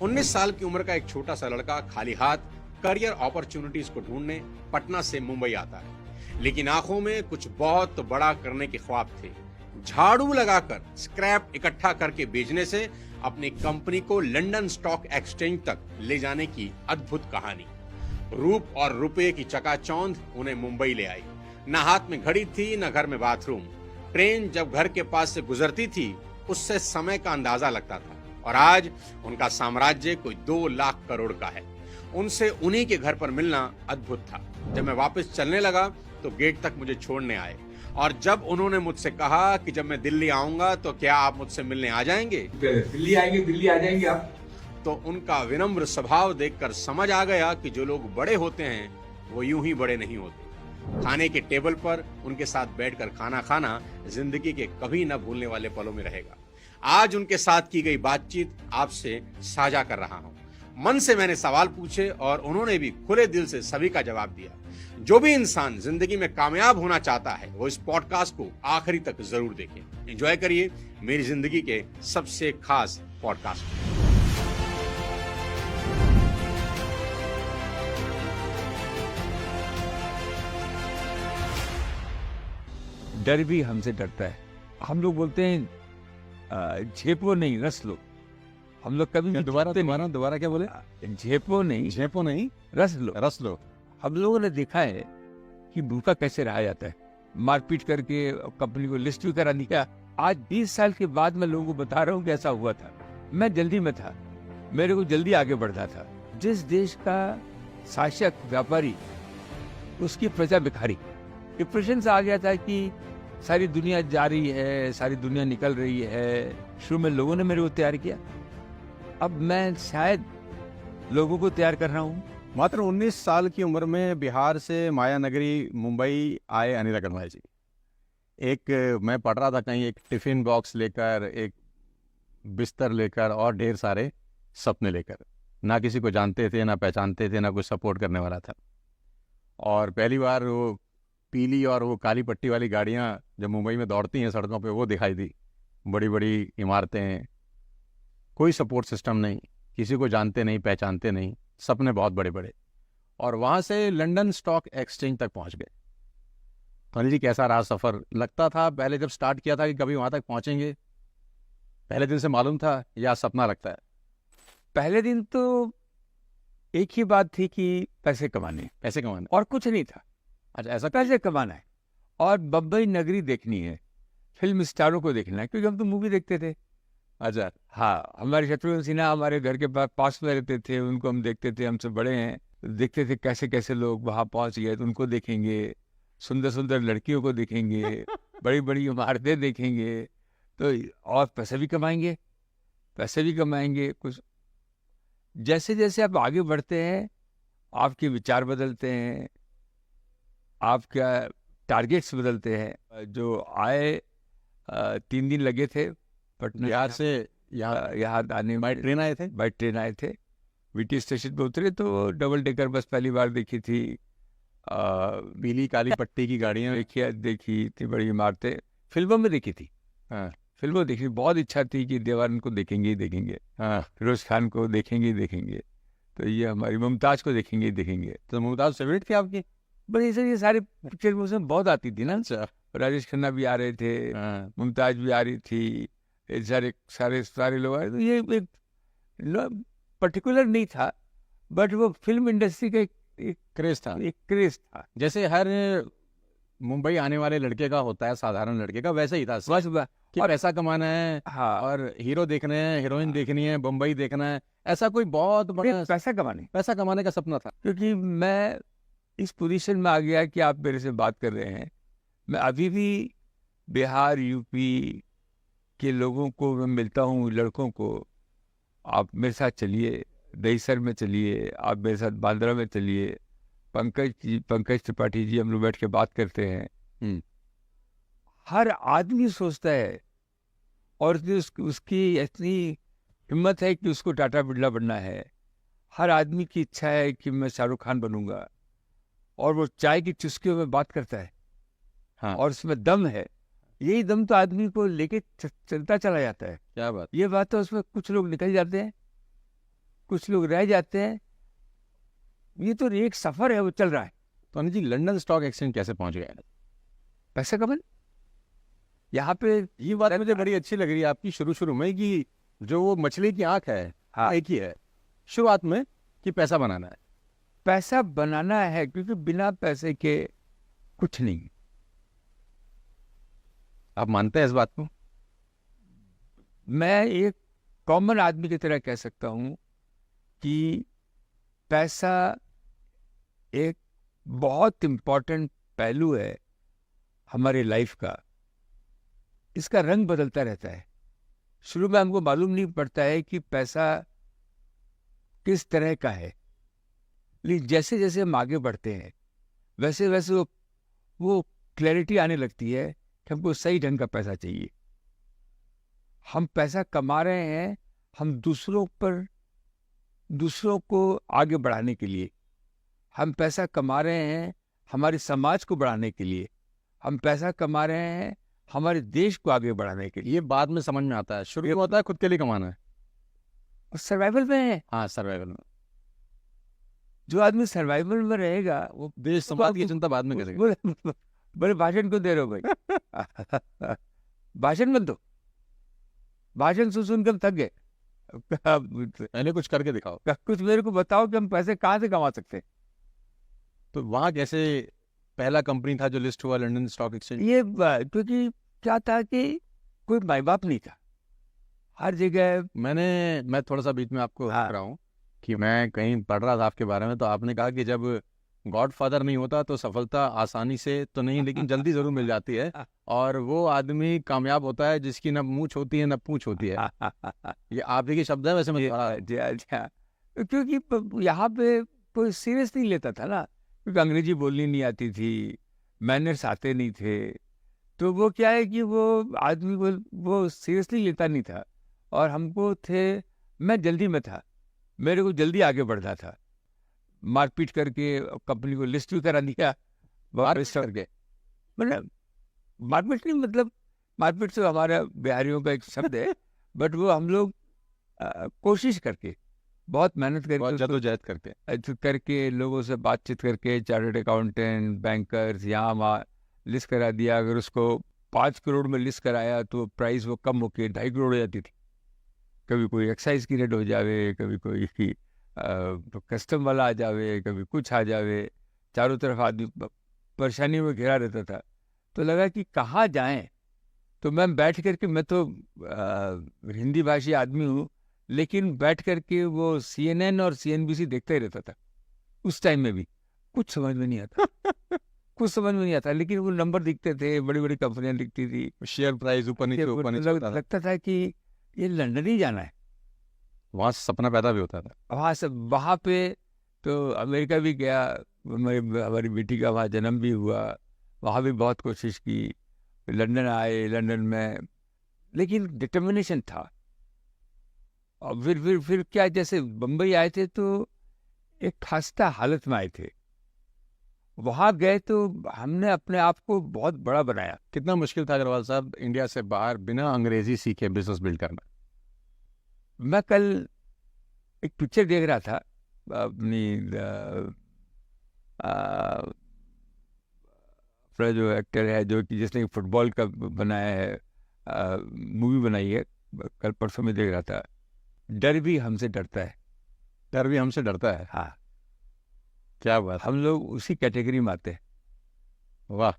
19 साल की उम्र का एक छोटा सा लड़का खाली हाथ करियर अपॉर्चुनिटीज को ढूंढने पटना से मुंबई आता है, लेकिन आंखों में कुछ बहुत बड़ा करने के ख्वाब थे। झाड़ू लगाकर स्क्रैप इकट्ठा करके बेचने से अपनी कंपनी को लंदन स्टॉक एक्सचेंज तक ले जाने की अद्भुत कहानी। रूप और रुपए की चकाचौंध उन्हें मुंबई ले आई। न हाथ में घड़ी थी, न घर में बाथरूम। ट्रेन जब घर के पास से गुजरती थी उससे समय का अंदाजा लगता था। और आज उनका साम्राज्य कोई 2 लाख करोड़ का है। उनसे उन्हीं के घर पर मिलना अद्भुत था। जब मैं वापस चलने लगा तो गेट तक मुझे छोड़ने आए, और जब उन्होंने मुझसे कहा कि जब मैं दिल्ली आऊंगा तो क्या आप मुझसे मिलने आ जाएंगे, दिल्ली आएंगे, दिल्ली आ जाएंगे आप। तो उनका विनम्र स्वभाव देखकर समझ आ गया कि जो लोग बड़े होते हैं वो यूं ही बड़े नहीं होते। खाने के टेबल पर उनके साथ बैठकर खाना खाना जिंदगी के कभी न भूलने वाले पलों में रहेगा। आज उनके साथ की गई बातचीत आपसे साझा कर रहा हूं। मन से मैंने सवाल पूछे और उन्होंने भी खुले दिल से सभी का जवाब दिया। जो भी इंसान जिंदगी में कामयाब होना चाहता है वो इस पॉडकास्ट को आखिरी तक जरूर देखें। एंजॉय करिए मेरी जिंदगी के सबसे खास पॉडकास्ट को। डर भी हमसे डरता है। हम लोग बोलते हैं झेपो नहीं रस लो। हम लोग कभी दोबारा क्या बोले? झेपो नहीं रस लो। हम लोगों ने देखा है कि भूखा कैसे रहा जाता है। मारपीट करके कंपनी को लिस्ट भी करा दिया। आज 20 साल के बाद मैं लोगों को बता रहा हूँ कि ऐसा हुआ था। मैं जल्दी में था, मेरे को जल्दी आगे बढ़ना था। जिस देश का शासक व्यापारी, उसकी प्रजा भिखारी। डिप्रेशन से आ गया था कि सारी दुनिया जा रही है, सारी दुनिया निकल रही है। शुरू में लोगों ने मेरे को तैयार किया, अब मैं शायद लोगों को तैयार कर रहा हूँ। मात्र 19 साल की उम्र में बिहार से माया नगरी मुंबई आए अनिल अग्रवाल जी। मैं पढ़ रहा था कहीं, एक टिफिन बॉक्स लेकर, एक बिस्तर लेकर और ढेर सारे सपने लेकर। ना किसी को जानते थे, ना पहचानते थे, ना कुछ सपोर्ट करने वाला था। और पहली बार वो पीली और वो काली पट्टी वाली गाड़ियाँ जब मुंबई में दौड़ती हैं सड़कों पे, वो दिखाई दी। बड़ी बड़ी इमारतें, कोई सपोर्ट सिस्टम नहीं, किसी को जानते नहीं, पहचानते नहीं, सपने बहुत बड़े बड़े। और वहाँ से लंदन स्टॉक एक्सचेंज तक पहुँच गए। अनिल जी, कैसा रहा सफ़र? लगता था पहले जब स्टार्ट किया था कि कभी वहाँ तक पहुँचेंगे? पहले दिन से मालूम था या सपना लगता है? पहले दिन तो एक ही बात थी कि पैसे कमाने और कुछ नहीं था। अच्छा, ऐसा पैसे कमाना है और बम्बई नगरी देखनी है, फिल्म स्टारों को देखना है, क्योंकि हम तो मूवी देखते थे। अच्छा, हाँ, हमारे शत्रुघ्न सिन्हा हमारे घर के पास में रहते थे, उनको हम देखते थे, हमसे बड़े हैं। देखते थे कैसे कैसे लोग वहाँ पहुँच गए, तो उनको देखेंगे, सुंदर सुंदर लड़कियों को देखेंगे, बड़ी बड़ी इमारतें देखेंगे, तो और पैसे भी कमाएंगे। कुछ जैसे जैसे आप आगे बढ़ते हैं आपके विचार बदलते हैं, आपका टारगेट्स बदलते हैं। जो आए 3 दिन लगे थे पटना बिहार से यहाँ आने में। बाय ट्रेन आए थे। वीटी स्टेशन पे उतरे तो डबल डेकर बस पहली बार देखी थी। पीली काली पट्टी की गाड़ियाँ देखी इतनी बड़ी इमारतें फिल्मों में देखी थी। हाँ, फिल्मों देखी, बहुत इच्छा थी कि देवानंद को देखेंगे, हाँ, फिरोज खान को देखेंगे, तो ये हमारी मुमताज को देखेंगे। तो मुमताज फेवरेट थी आपकी? बस ये सारी पिक्चर उसमें बहुत आती थी ना। अच्छा, राजेश खन्ना भी आ रहे थे, हाँ, मुमताज भी आ रही थी, ये सारे लोग आ रहे। तो ये एक पर्टिकुलर नहीं था, बट वो फिल्म इंडस्ट्री का एक क्रेज था। जैसे हर मुंबई आने वाले लड़के का होता है, साधारण लड़के का, वैसे ही था बस कि पैसा कमाना है। हाँ, और हीरो देखने हैं, हीरोइन देखनी है, बम्बई देखना है। ऐसा कोई बहुत बड़ा पैसा कमाने का सपना था। क्योंकि मैं इस पोजीशन में आ गया कि आप मेरे से बात कर रहे हैं। मैं अभी भी बिहार, यूपी के लोगों को मैं मिलता हूँ, लड़कों को। आप मेरे साथ चलिए, दहीसर में चलिए, आप मेरे साथ बांद्रा में चलिए, पंकज त्रिपाठी जी, हम लोग बैठ के बात करते हैं। हर आदमी सोचता है, और उसकी इतनी हिम्मत है कि उसको टाटा बिरला बनना है। हर आदमी की इच्छा है कि मैं शाहरुख खान बनूंगा, और वो चाय की चुस्कियों में बात करता है। हाँ, और उसमें दम है। यही दम तो आदमी को लेके चलता चला जाता है। क्या बात। ये बात तो उसमें कुछ लोग निकल जाते हैं। कुछ लोग रह जाते हैं। ये तो एक सफर है, वो चल रहा है। तो Anil ji, London stock exchange कैसे पहुंच गया? पैसा कमन यहाँ पे। ये बात मुझे बड़ी अच्छी लग रही है आपकी शुरू शुरू में, कि जो वो मछली की आंख है, हाँ, एक ही है शुरुआत में, कि पैसा बनाना है। पैसा बनाना है, क्योंकि बिना पैसे के कुछ नहीं। आप मानते हैं इस बात को? मैं एक कॉमन आदमी की तरह कह सकता हूँ कि पैसा एक बहुत इम्पोर्टेंट पहलू है हमारी लाइफ का। इसका रंग बदलता रहता है। शुरू में हमको मालूम नहीं पड़ता है कि पैसा किस तरह का है, लेकिन जैसे जैसे हम आगे बढ़ते हैं वैसे वैसे वो क्लैरिटी आने लगती है कि हमको सही ढंग का पैसा चाहिए। हम पैसा कमा रहे हैं हम दूसरों को आगे बढ़ाने के लिए। हम पैसा कमा रहे हैं हमारे समाज को बढ़ाने के लिए। हम पैसा कमा रहे हैं हमारे देश को आगे बढ़ाने के लिए। ये बाद में समझ में आता है, शुरू में होता है खुद के लिए कमाना है। सर्वाइवल में है। हाँ, सर्वाइवल में। जो आदमी सर्वाइवल में रहेगा वो देश समाज की चिंता बाद में करेगा। बड़े भाषण क्यों दे रहे हो भाई? भाषण मत दो। भाषण सुनकर थक गए। पहले कुछ करके दिखाओ। कुछ मेरे को बताओ कि हम पैसे कहाँ से कमा सकते हैं। तो वहां कैसे पहला कंपनी था जो लिस्ट हुआ लंदन स्टॉक एक्सचेंज? ये क्योंकि क्या था कि कोई माई बाप नहीं था हर जगह। मैं थोड़ा सा बीच में आपको रोक रहा हूँ कि मैं कहीं पढ़ रहा था आपके बारे में, तो आपने कहा कि जब गॉडफादर नहीं होता तो सफलता आसानी से तो नहीं लेकिन जल्दी जरूर मिल जाती है, और वो आदमी कामयाब होता है जिसकी न मूंछ होती है न पूंछ होती है। ये आप ही के शब्द है वैसे। मैं क्योंकि यहाँ पे कोई सीरियस नहीं लेता था ना, क्योंकि अंग्रेजी बोलनी नहीं आती थी, मैनर्स आते नहीं थे। तो वो क्या है कि वो आदमी वो सीरियसली लेता नहीं था। और हमको थे, मैं जल्दी में था, मेरे को जल्दी आगे बढ़ना था। मारपीट करके कंपनी को लिस्ट भी करा दिया। वापस करके मतलब मारपीट नहीं, मतलब मारपीट तो हमारा बिहारियों का एक शब्द है। बट वो हम लोग कोशिश करके, बहुत मेहनत करके, जद्दोजहद करके लोगों से बातचीत करके, चार्टर्ड अकाउंटेंट, बैंकर्स, यहाँ वहाँ लिस्ट करा दिया। अगर उसको 5 करोड़ में लिस्ट कराया तो प्राइस वो कम होके 2.5 करोड़ हो जाती थी। कभी कोई एक्साइज की रेट हो जावे, कभी कोई कस्टम वाला आ जावे, कभी कुछ आ जावे। चारों तरफ आदमी परेशानी में घिरा रहता था। तो लगा कि कहाँ जाएं। तो मैं बैठ करके, मैं तो हिंदी भाषी आदमी हूँ, लेकिन बैठ करके वो CNN और CNBC देखता ही रहता था। उस टाइम में भी कुछ समझ में नहीं आता। कुछ समझ में नहीं आता, लेकिन वो नंबर दिखते थे, बड़ी बड़ी कंपनियां दिखती थी, शेयर प्राइस ऊपर नीचे लगता था कि ये लंदन ही जाना है। वहाँ से सपना पैदा भी होता था। वहाँ पे तो अमेरिका भी गया, हमारी बेटी का वहाँ जन्म भी हुआ, वहाँ भी बहुत कोशिश की। लंदन आए, लंदन में लेकिन डिटर्मिनेशन था। और फिर क्या, जैसे बम्बई आए थे तो एक खस्ता हालत में आए थे। वहाँ गए तो हमने अपने आप को बहुत बड़ा बनाया। कितना मुश्किल था अग्रवाल साहब इंडिया से बाहर बिना अंग्रेजी सीखे बिजनेस बिल्ड करना? मैं कल एक पिक्चर देख रहा था अपनी अपना जो एक्टर है, जो कि जिसने फुटबॉल का बनाया है, मूवी बनाई है, कल परसों में देख रहा था। डर भी हमसे डरता है। डर भी हमसे डरता है? हाँ, क्या बात। हम लोग उसी कैटेगरी में आते हैं। वाह।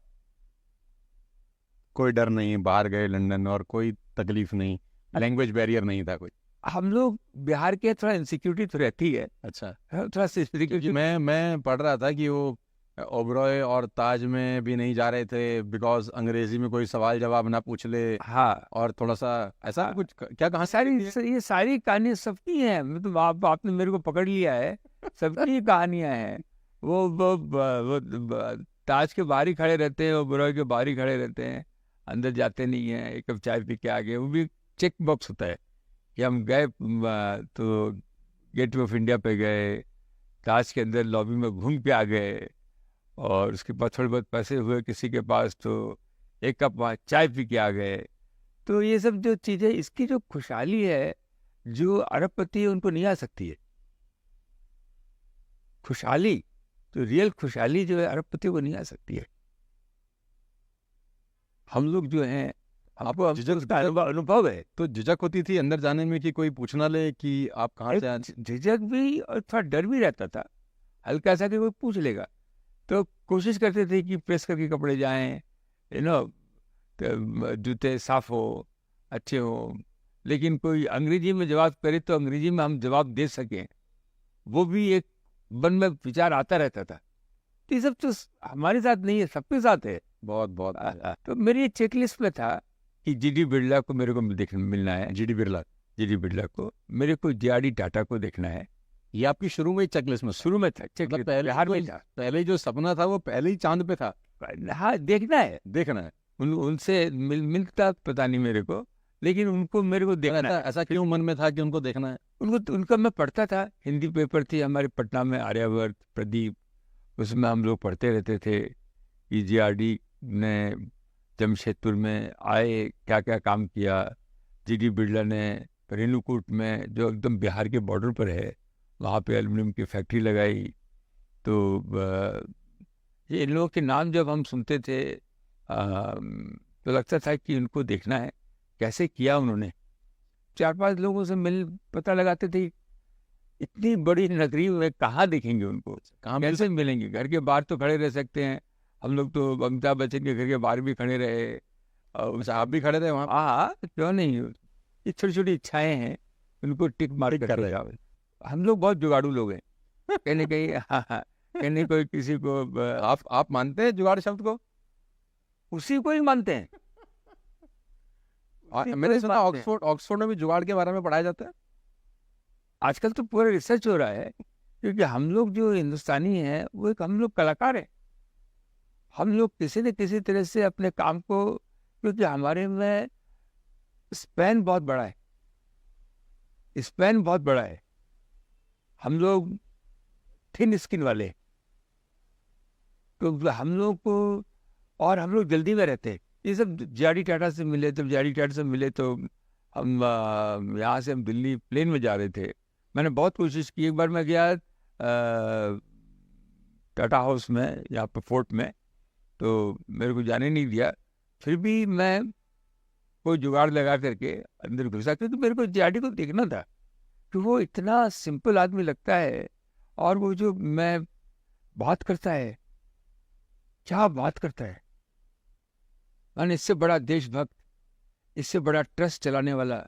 कोई डर नहीं, बाहर गए लंदन और कोई तकलीफ नहीं, लैंग्वेज बैरियर नहीं था कोई। हम लोग बिहार के थोड़ा इनसिक्योरिटी तो रहती है। अच्छा। थोड़ा सिक्योरिटी। मैं पढ़ रहा था कि वो ओबरॉय और ताज में भी नहीं जा रहे थे बिकॉज अंग्रेजी में कोई सवाल जवाब ना पूछ ले। हाँ, और थोड़ा सा ऐसा कुछ क्या कहा? ये सारी कहानी सबकी है। मतलब आपने मेरे को पकड़ लिया है। सबकी कहानियां हैं। वो ताज के बाहर ही खड़े रहते हैं, ओबरॉय के बाहर ही खड़े रहते हैं, अंदर जाते नहीं हैं। एक कप चाय पी के आ गए, वो भी चेक बॉक्स होता है कि हम गए तो गेट ऑफ इंडिया पे गए, ताज के अंदर लॉबी में घूम के आ गए, और उसके बाद थोड़े बहुत पैसे हुए किसी के पास तो एक कप वहाँ चाय पी के आ गए। तो ये सब जो चीज़ें, इसकी जो खुशहाली है, जो अरबपति है उनको नहीं आ सकती है। खुशहाली, तो रियल खुशहाली जो है अरबपतियों को नहीं आ सकती है। हम लोग जो हैं, आपको उसका अनुभव है। तो झिझक होती थी अंदर जाने में कि कोई पूछ ना ले कि आप कहाँ से आए? झिझक भी और थोड़ा डर भी रहता था, हल्का सा कि कोई पूछ लेगा। तो कोशिश करते थे कि प्रेस करके कपड़े जाएं, जूते साफ हो, अच्छे हो, लेकिन कोई अंग्रेजी में जवाब करे तो अंग्रेजी में हम जवाब दे सकें, वो भी एक मन में विचार आता रहता था। तो ये सब तो हमारे साथ नहीं है, सबके साथ है। बहुत बहुत तो मेरी चेकलिस्ट में था कि जीडी बिरला को मेरे को मिलना है, जीडी बिरला को, मेरे को जेआरडी टाटा को देखना है। ये आपकी शुरू में ही चेकलिस्ट में? शुरू में था, मतलब पहले बिहार में था। पहले जो सपना था वो पहले ही चांद पे था। हाँ, देखना है। उनसे मिलता पता नहीं मेरे को, लेकिन उनको मेरे को देखना है। ऐसा क्यों मन में था कि उनको देखना है? उनका मैं पढ़ता था, हिंदी पेपर थी हमारे पटना में, आर्यावर्त, प्रदीप, उसमें हम लोग पढ़ते रहते थे कि जेआरडी ने जमशेदपुर में आए, क्या क्या काम किया। जीडी बिरला ने रेणुकूट में, जो एकदम बिहार के बॉर्डर पर है, वहाँ पे एल्युमिनियम की फैक्ट्री लगाई। तो ये इन लोगों के नाम जब हम सुनते थे तो लगता था कि उनको देखना है, कैसे किया उन्होंने। 4-5 लोगों से पता लगाते थे, इतनी बड़ी नगरी में कहाँ देखेंगे उनको, कहाँ कैसे मिलेंगे। घर के बाहर तो खड़े रह सकते हैं हम लोग, तो अमिताभ बच्चन के घर के बाहर भी खड़े रहे, आप भी खड़े थे वहाँ? हाँ, क्यों नहीं। ये छोटी छोटी इच्छाएं हैं, उनको टिक मार कर रहे हैं। हम लोग बहुत जुगाड़ू लोग हैं, कहने कहीं हाँ, कहने कोई किसी को। आप मानते हैं जुगाड़ शब्द को? उसी को ही मानते हैं। मैंने सुना ऑक्सफोर्ड में भी जुगाड़ के बारे में पढ़ाया जाता है। आजकल तो पूरा रिसर्च हो रहा है, क्योंकि हम लोग जो हिंदुस्तानी हैं वो एक हम लोग कलाकार हैं। हम लोग किसी न किसी तरह से अपने काम को, क्योंकि हमारे में स्पैन बहुत बड़ा है, हम लोग थिन स्किन वाले, तो हम लोग को, और हम लोग जल्दी में रहते हैं। ये सब जेआरडी टाटा से मिले, जब जेआरडी टाटा से मिले तो हम यहाँ से हम दिल्ली प्लेन में जा रहे थे। मैंने बहुत कोशिश की, एक बार मैं गया टाटा हाउस में, यहाँ पर फोर्ट में, तो मेरे को जाने नहीं दिया। फिर भी मैं कोई जुगाड़ लगा करके अंदर घुसा, क्योंकि मेरे को जेआरडी को देखना था कि वो इतना सिंपल आदमी लगता है, और वो जो मैं बात करता है, क्या बात करता है। मैंने इससे बड़ा देशभक्त, इससे बड़ा ट्रस्ट चलाने वाला,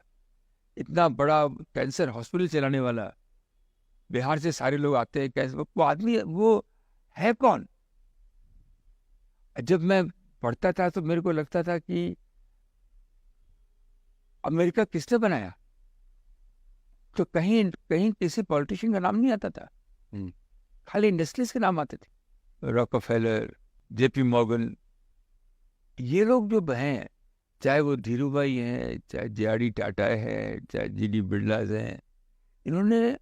इतना बड़ा कैंसर हॉस्पिटल चलाने वाला, बिहार से सारे लोग आते हैं, कैसे वो आदमी वो है कौन। जब मैं पढ़ता था तो मेरे को लगता था कि अमेरिका किसने बनाया, तो कहीं कहीं किसी पॉलिटिशियन का नाम नहीं आता था, खाली इंडस्ट्रीज के नाम आते थे। रॉकफेलर, जेपी मॉर्गन, ये लोग जो हैं, चाहे वो धीरू भाई हैं, चाहे जेआरडी टाटा है, चाहे जीडी बिरलास हैं, इन्होंने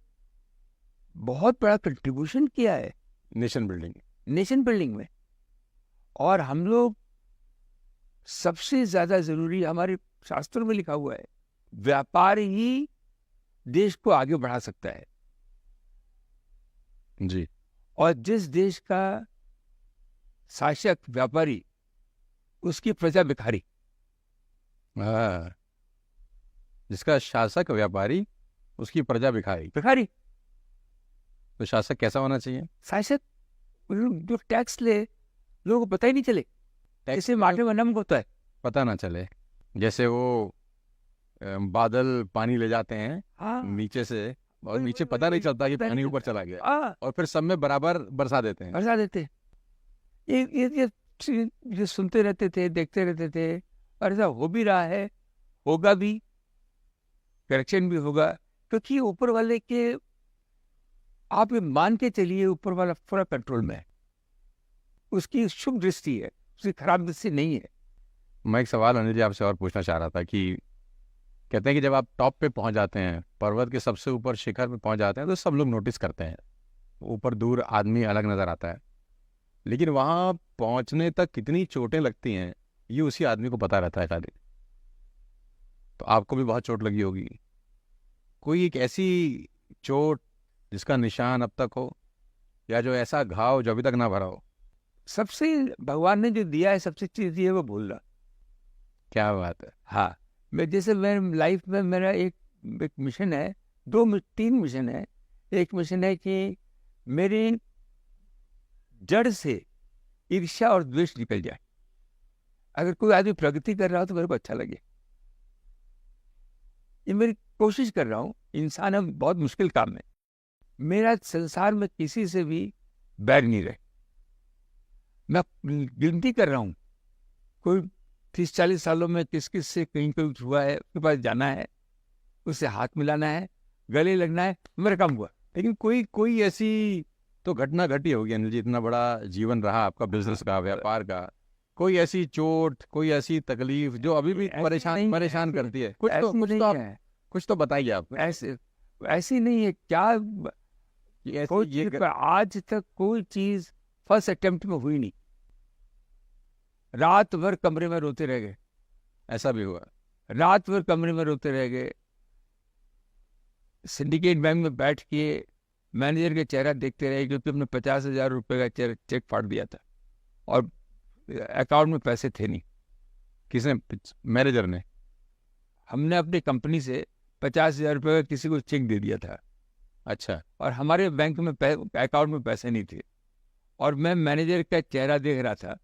बहुत बड़ा कंट्रीब्यूशन किया है नेशन बिल्डिंग में। और हम लोग, सबसे ज्यादा जरूरी, हमारे शास्त्रों में लिखा हुआ है, व्यापार ही देश को आगे बढ़ा सकता है जी। और जिस देश का शासक व्यापारी, उसकी प्रजा भिखारी। जिसका शासक व्यापारी, उसकी प्रजा भिखारी। तो शासक कैसा होना चाहिए? शासक जो टैक्स ले, लोगों को पता ही नहीं चले, ऐसे माटे में नमक होता है, पता ना चले। जैसे वो बादल पानी ले जाते हैं नीचे से, और नीचे पता नहीं चलता कि पानी ऊपर चला गया, और फिर सब में बराबर बरसा देते हैं। ये सुनते रहते थे, देखते रहते थे, और ऐसा हो भी रहा है, होगा भी, करेक्शन भी होगा, क्योंकि ऊपर वाले के, आप ये मान के चलिए, ऊपर वाला पूरा कंट्रोल में है, उसकी शुभ दृष्टि है, उसकी खराब दृष्टि नहीं है। मैं एक सवाल अनिल जी आपसे और पूछना चाह रहा था कि कहते हैं कि जब आप टॉप पे पहुंच जाते हैं, पर्वत के सबसे ऊपर शिखर पे पहुंच जाते हैं, तो सब लोग नोटिस करते हैं, ऊपर दूर आदमी अलग नजर आता है, लेकिन वहां पहुंचने तक कितनी चोटें लगती हैं ये उसी आदमी को पता रहता है खाली। तो आपको भी बहुत चोट लगी होगी, कोई एक ऐसी चोट जिसका निशान अब तक हो? या जो ऐसा घाव जो अभी तक ना भरा हो? सबसे भगवान ने जो दिया है, सबसे चीज दी है वो भूलना। क्या बात है। हाँ, मैं जैसे मेरे लाइफ में मेरा एक मिशन है, तीन मिशन है। एक मिशन है कि मेरी जड़ से ईर्ष्या और द्वेष निकल जाए। अगर कोई आदमी प्रगति कर रहा हो तो मेरे को अच्छा लगे, ये मेरी कोशिश कर रहा हूँ। इंसान अब बहुत मुश्किल काम है। मेरा संसार में किसी से भी बैर नहीं रहे। मैं गिनती कर रहा हूँ, कोई 30-40 सालों में किस किस से कहीं कुछ हुआ है, उसके पास जाना है, उससे हाथ मिलाना है, गले लगना है, मेरा काम हुआ। लेकिन कोई ऐसी तो घटना घटी होगी अनिल जी, इतना बड़ा जीवन रहा आपका, बिजनेस का, व्यापार का, कोई ऐसी चोट, कोई ऐसी तकलीफ जो अभी भी परेशान करती है? कुछ तो बताइए आप। ऐसी नहीं है क्या? कोई आज तक कोई चीज फर्स्ट अटेम्प्ट में हुई नहीं। रात भर कमरे में रोते रह गए। ऐसा भी हुआ? रात भर कमरे में रोते रह गए। सिंडिकेट बैंक में बैठ के मैनेजर का चेहरा देखते रहे, क्योंकि हमने 50,000 रुपए का चेक फाड़ दिया था और अकाउंट में पैसे थे नहीं। किसने? मैनेजर ने? हमने अपनी कंपनी से 50,000 रुपए का किसी को चेक दे दिया था। अच्छा। और हमारे बैंक में अकाउंट में पैसे नहीं थे, और मैं मैनेजर का चेहरा देख रहा था।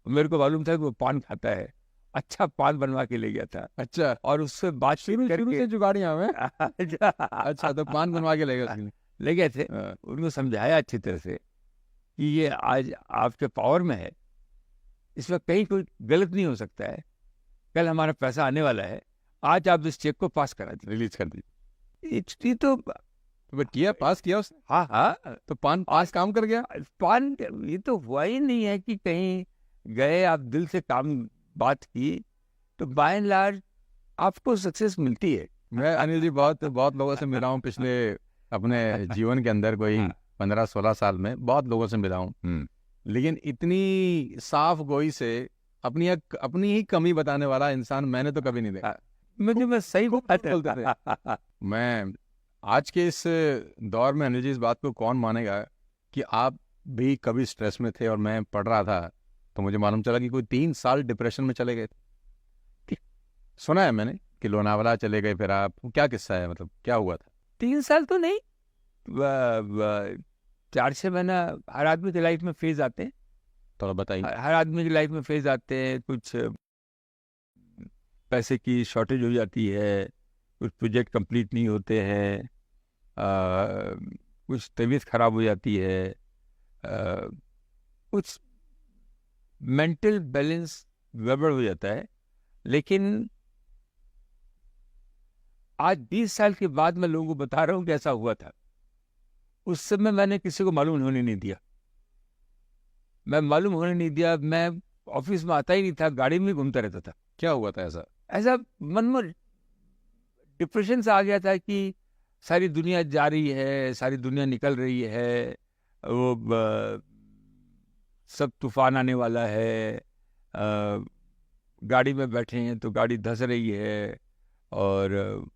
मेरे को मालूम था कि वो पान खाता है। अच्छा पान बनवा के ले गया था। अच्छा। और उससे बातचीत शुरू से जुगाड़ियां में। अच्छा, तो पान बनवा के ले गए थे। उनको समझाया अच्छी तरह से कि ये आज आपके पावर में है, इसमें कहीं कोई गलत नहीं हो सकता है। कल हमारा पैसा आने वाला है, आज आप इस चेक को पास करा दीजिए, रिलीज कर दीजिए। ये तो किया, पास किया उसने? हाँ हाँ, तो पान पास काम कर गया। पान ये तो हुआ ही नहीं है कि कहीं गए, आप दिल से काम बात की तो बाय एंड लार्ज आपको सक्सेस मिलती है। मैं अनिल जी बहुत लोगों से मिला हूँ पिछले अपने जीवन के अंदर, कोई 15-16 साल में बहुत लोगों से मिला हूँ, लेकिन इतनी साफ गोई से अपनी ही कमी बताने वाला इंसान मैंने तो कभी नहीं देखा। मैं सही बोलते थे। मैं आज के इस दौर में अनिल जी, इस बात को कौन मानेगा कि आप भी कभी स्ट्रेस में थे, और मैं पढ़ रहा था तो मुझे मालूम चला कि कोई 3 साल डिप्रेशन में चले गए थे। सुना है मैंने कि लोनावाला चले गए, फिर आप, क्या किस्सा है, मतलब क्या हुआ था? 3 साल तो नहीं, 4-6 महीना। हर आदमी की लाइफ में फेज आते हैं, थोड़ा बताइए। हर आदमी की लाइफ में फेज आते हैं। कुछ पैसे की शॉर्टेज हो जाती है, कुछ प्रोजेक्ट कंप्लीट नहीं होते हैं, कुछ तबीयत खराब हो जाती है, कुछ मेंटल बैलेंस गड़बड़ हो जाता है। लेकिन आज 20 साल के बाद मैं लोगों को बता रहा हूँ कि ऐसा हुआ था। उस समय मैंने किसी को मालूम होने नहीं दिया। मैं ऑफिस में आता ही नहीं था, गाड़ी में घूमता रहता था। क्या हुआ था ऐसा? मन में डिप्रेशन सा आ गया था कि सारी दुनिया जा रही है, सारी दुनिया निकल रही है, वो सब तूफान आने वाला है, गाड़ी में बैठे हैं तो गाड़ी धंस रही है। और